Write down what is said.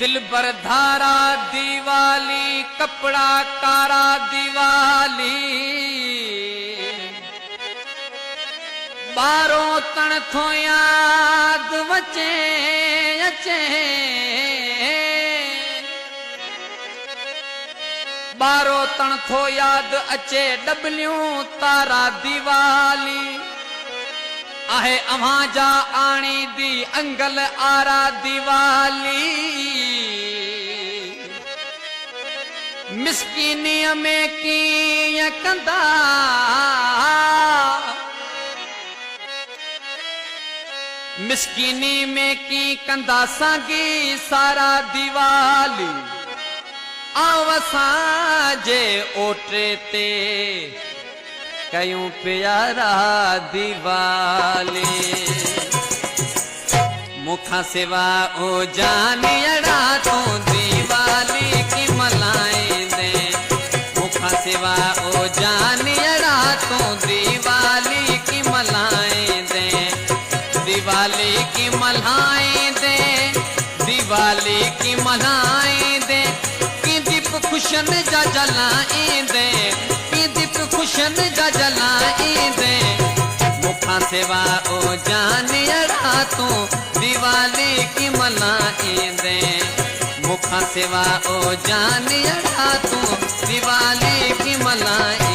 Silver धारा दिवाली, कपड़ा कारा दिवाली, बारों तण थो याद वचे अचे, बारों तण थो याद अचे, डबलियूं तारा दिवाली आहे अव्हां जा आणी दी अंगल आरा दिवाली। मिस्कीनीअ में कीअं कंदा, मिस्कीनी में की कंदा सागी सारा दिवाली, आवसां जे ओटे ते कयूं प्यारा दिवाली। मुखा सिवा ओ जानियड़ा तू दिवाली की मलाए दे, मुखा सिवा ओ जानियड़ा तू दिवाली की मलाए दे, दिवाली की मल्हाए दे, दिवाली की मल्हाए दे, की दीप खुशन जा जलाए दे, की दीप खुशन जा जलाए दे। मुखा सिवा ओ जानियड़ा तू दिवाली की मल्हाए दे, मुखा सिवा ओ जानियड़ा तू दिवाली की मल्हाए